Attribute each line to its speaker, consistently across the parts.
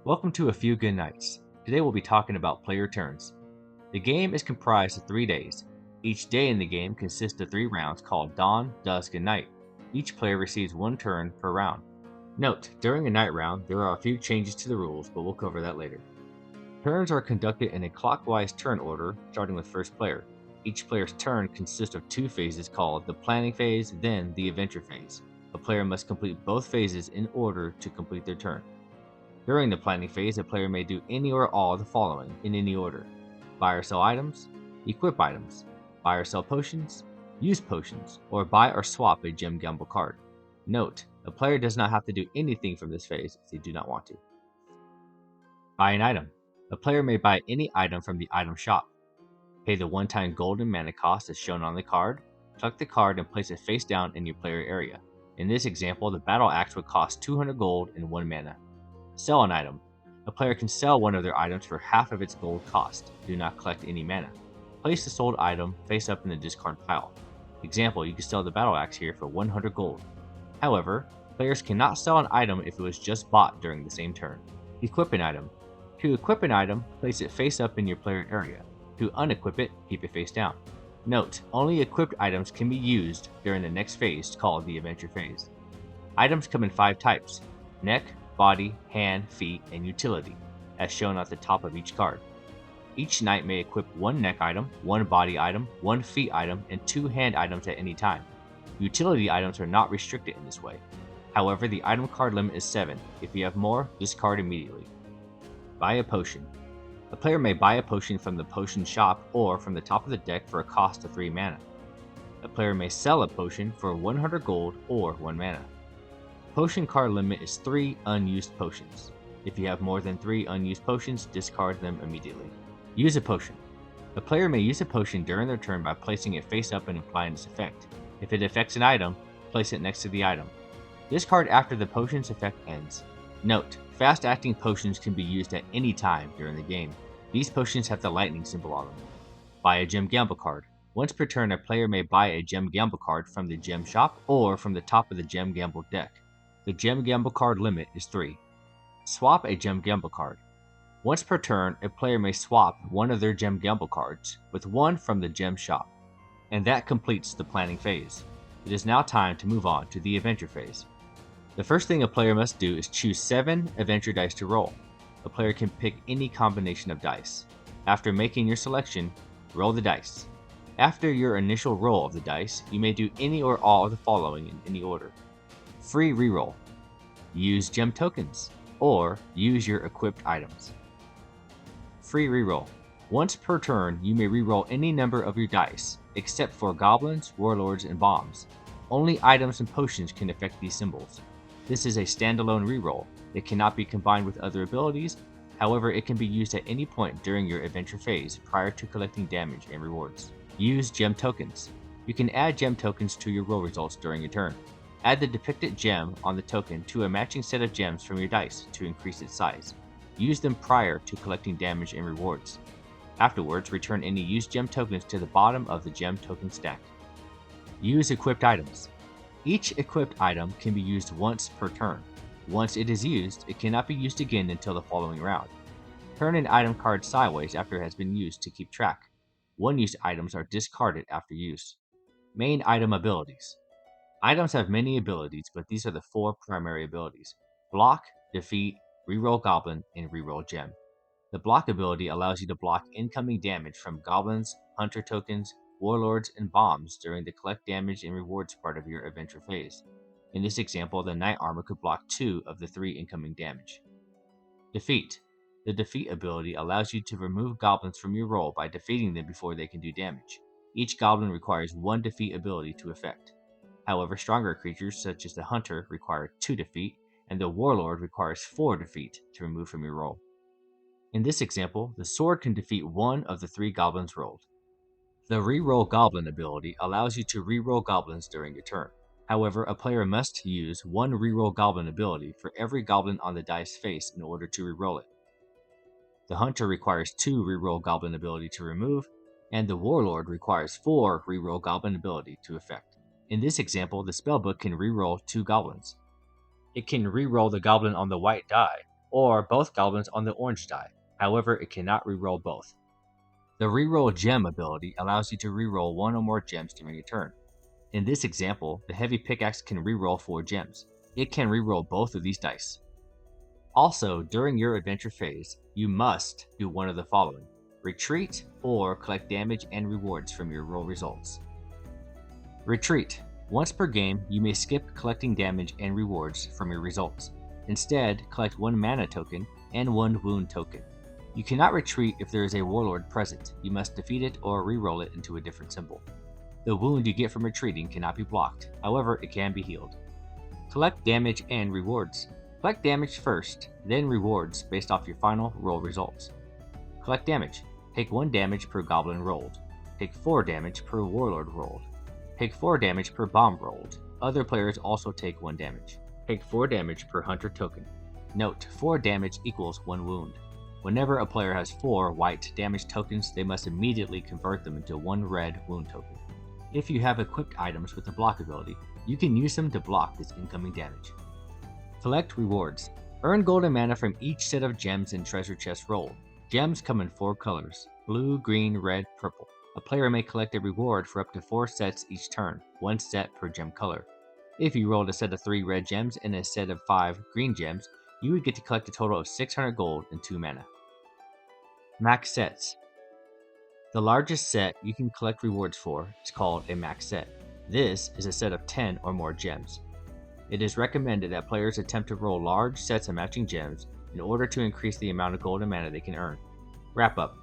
Speaker 1: Welcome to A Few Good Nights. Today we'll be talking about player turns. The game is comprised of 3 days. Each day in the game consists of 3 rounds called Dawn, Dusk, and Night. Each player receives 1 turn per round. Note, during a night round, there are a few changes to the rules, but we'll cover that later. Turns are conducted in a clockwise turn order, starting with first player. Each player's turn consists of 2 phases called the planning phase, then the adventure phase. A player must complete both phases in order to complete their turn. During the planning phase, a player may do any or all of the following in any order: buy or sell items, equip items, buy or sell potions, use potions, or buy or swap a gem gamble card. Note, a player does not have to do anything from this phase if they do not want to. Buy an item. A player may buy any item from the item shop. Pay the one-time golden mana cost as shown on the card, collect the card and place it face down in your player area. In this example, the battle axe would cost 200 gold and 1 mana. Sell an item. A player can sell one of their items for half of its gold cost. Do not collect any mana. Place the sold item face up in the discard pile. Example, you can sell the battle axe here for 100 gold. However, players cannot sell an item if it was just bought during the same turn. Equip an item. To equip an item, place it face up in your player area. To unequip it, keep it face down. Note, only equipped items can be used during the next phase called the adventure phase. Items come in 5 types: neck, body, hand, feet, and utility, as shown at the top of each card. Each knight may equip 1 neck item, 1 body item, 1 feet item, and 2 hand items at any time. Utility items are not restricted in this way. However, the item card limit is 7. If you have more, discard immediately. Buy a potion. A player may buy a potion from the potion shop or from the top of the deck for a cost of 3 mana. A player may sell a potion for 100 gold or 1 mana. Potion card limit is 3 unused potions. If you have more than 3 unused potions, discard them immediately. Use a potion. A player may use a potion during their turn by placing it face up and applying its effect. If it affects an item, place it next to the item. Discard after the potion's effect ends. Note, fast-acting potions can be used at any time during the game. These potions have the lightning symbol on them. Buy a gem gamble card. Once per turn, a player may buy a gem gamble card from the gem shop or from the top of the gem gamble deck. The gem gamble card limit is 3. Swap a gem gamble card. Once per turn, a player may swap one of their gem gamble cards with one from the gem shop. And that completes the planning phase. It is now time to move on to the adventure phase. The first thing a player must do is choose 7 adventure dice to roll. A player can pick any combination of dice. After making your selection, roll the dice. After your initial roll of the dice, you may do any or all of the following in any order. Free reroll. Use gem tokens, or use your equipped items. Free reroll. Once per turn, you may reroll any number of your dice, except for goblins, warlords, and bombs. Only items and potions can affect these symbols. This is a standalone reroll. It cannot be combined with other abilities. However, it can be used at any point during your adventure phase prior to collecting damage and rewards. Use gem tokens. You can add gem tokens to your roll results during your turn. Add the depicted gem on the token to a matching set of gems from your dice to increase its size. Use them prior to collecting damage and rewards. Afterwards, return any used gem tokens to the bottom of the gem token stack. Use equipped items. Each equipped item can be used once per turn. Once it is used, it cannot be used again until the following round. Turn an item card sideways after it has been used to keep track. One-use items are discarded after use. Main item abilities. Items have many abilities, but these are the 4 primary abilities: block, defeat, reroll goblin, and reroll gem. The block ability allows you to block incoming damage from goblins, hunter tokens, warlords, and bombs during the collect damage and rewards part of your adventure phase. In this example, the knight armor could block 2 of the 3 incoming damage. Defeat. The defeat ability allows you to remove goblins from your roll by defeating them before they can do damage. Each goblin requires 1 defeat ability to effect. However, stronger creatures such as the hunter require 2 defeat, and the warlord requires 4 defeat to remove from your roll. In this example, the sword can defeat 1 of the 3 goblins rolled. The reroll goblin ability allows you to reroll goblins during your turn. However, a player must use 1 reroll goblin ability for every goblin on the dice face in order to reroll it. The hunter requires 2 reroll goblin ability to remove, and the warlord requires 4 reroll goblin ability to effect. In this example, the spellbook can reroll 2 goblins. It can reroll the goblin on the white die, or both goblins on the orange die. However, it cannot reroll both. The reroll gem ability allows you to reroll one or more gems during a turn. In this example, the heavy pickaxe can reroll 4 gems. It can reroll both of these dice. Also, during your adventure phase, you must do one of the following: retreat or collect damage and rewards from your roll results. Retreat. Once per game, you may skip collecting damage and rewards from your results. Instead, collect 1 mana token and 1 wound token. You cannot retreat if there is a warlord present. You must defeat it or re-roll it into a different symbol. The wound you get from retreating cannot be blocked, however, it can be healed. Collect damage and rewards. Collect damage first, then rewards based off your final roll results. Collect damage. Take 1 damage per goblin rolled. Take 4 damage per warlord rolled. Take 4 damage per bomb rolled. Other players also take 1 damage. Take 4 damage per hunter token. Note, 4 damage equals 1 wound. Whenever a player has 4 white damage tokens, they must immediately convert them into 1 red wound token. If you have equipped items with the block ability, you can use them to block this incoming damage. Collect rewards. Earn golden mana from each set of gems in treasure chest roll. Gems come in 4 colors: blue, green, red, purple. A player may collect a reward for up to 4 sets each turn, 1 set per gem color. If you rolled a set of 3 red gems and a set of 5 green gems, you would get to collect a total of 600 gold and 2 mana. Max sets. The largest set you can collect rewards for is called a max set. This is a set of 10 or more gems. It is recommended that players attempt to roll large sets of matching gems in order to increase the amount of gold and mana they can earn. Wrap up.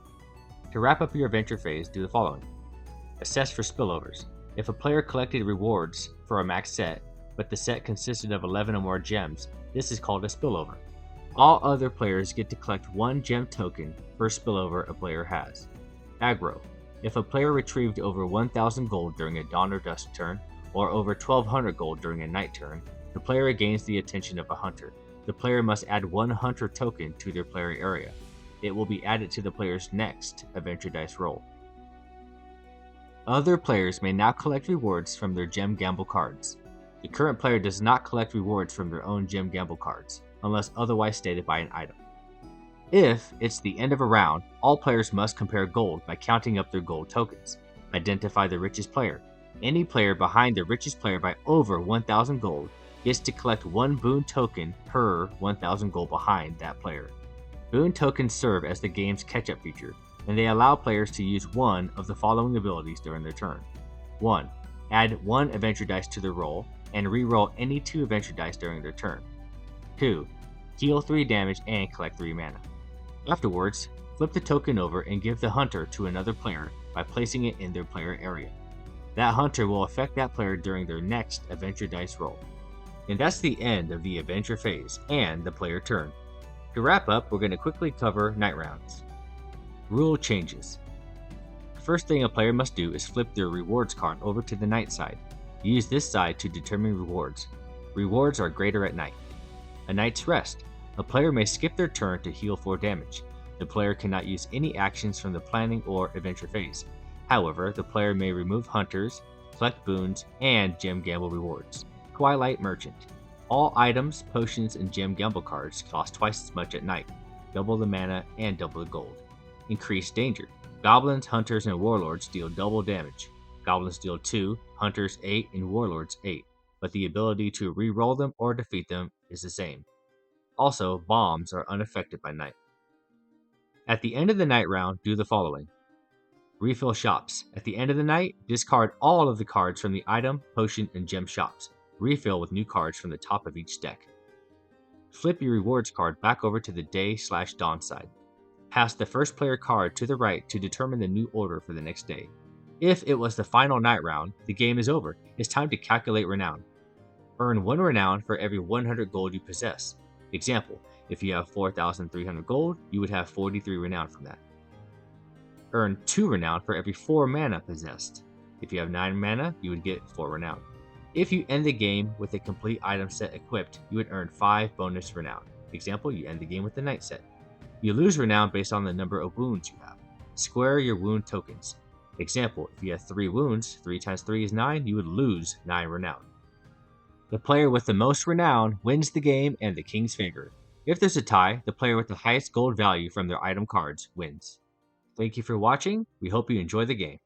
Speaker 1: To wrap up your adventure phase, do the following. Assess for spillovers. If a player collected rewards for a max set, but the set consisted of 11 or more gems, this is called a spillover. All other players get to collect 1 gem token per spillover a player has. Aggro. If a player retrieved over 1,000 gold during a dawn or dusk turn, or over 1,200 gold during a night turn, the player gains the attention of a hunter. The player must add 1 hunter token to their player area. It will be added to the player's next adventure dice roll. Other players may now collect rewards from their gem gamble cards. The current player does not collect rewards from their own gem gamble cards, unless otherwise stated by an item. If it's the end of a round, all players must compare gold by counting up their gold tokens. Identify the richest player. Any player behind the richest player by over 1,000 gold gets to collect 1 boon token per 1,000 gold behind that player. Boon tokens serve as the game's catch-up feature, and they allow players to use one of the following abilities during their turn. 1. Add 1 adventure dice to their roll, and re-roll any 2 adventure dice during their turn. 2. Heal 3 damage and collect 3 mana. Afterwards, flip the token over and give the hunter to another player by placing it in their player area. That hunter will affect that player during their next adventure dice roll. And that's the end of the adventure phase and the player turn. To wrap up, we're going to quickly cover night rounds. Rule changes. The first thing a player must do is flip their rewards card over to the night side. Use this side to determine rewards. Rewards are greater at night. A night's rest. A player may skip their turn to heal 4 damage. The player cannot use any actions from the planning or adventure phase. However, the player may remove hunters, collect boons, and gem gamble rewards. Twilight Merchant. All items, potions, and gem gamble cards cost twice as much at night, double the mana and double the gold. Increased danger. Goblins, hunters, and warlords deal double damage. Goblins deal 2, hunters 8, and warlords 8, but the ability to re-roll them or defeat them is the same. Also, bombs are unaffected by night. At the end of the night round, do the following. Refill shops. At the end of the night, discard all of the cards from the item, potion, and gem shops. Refill with new cards from the top of each deck. Flip your rewards card back over to the day/dawn side. Pass the first player card to the right to determine the new order for the next day. If it was the final night round, the game is over. It's time to calculate renown. Earn 1 renown for every 100 gold you possess. Example, if you have 4,300 gold, you would have 43 renown from that. Earn 2 renown for every 4 mana possessed. If you have 9 mana, you would get 4 renown. If you end the game with a complete item set equipped, you would earn 5 bonus renown. Example, you end the game with the night set. You lose renown based on the number of wounds you have. Square your wound tokens. Example, if you have 3 wounds, 3 times 3 is 9, you would lose 9 renown. The player with the most renown wins the game and the king's favor. If there's a tie, the player with the highest gold value from their item cards wins. Thank you for watching. We hope you enjoy the game.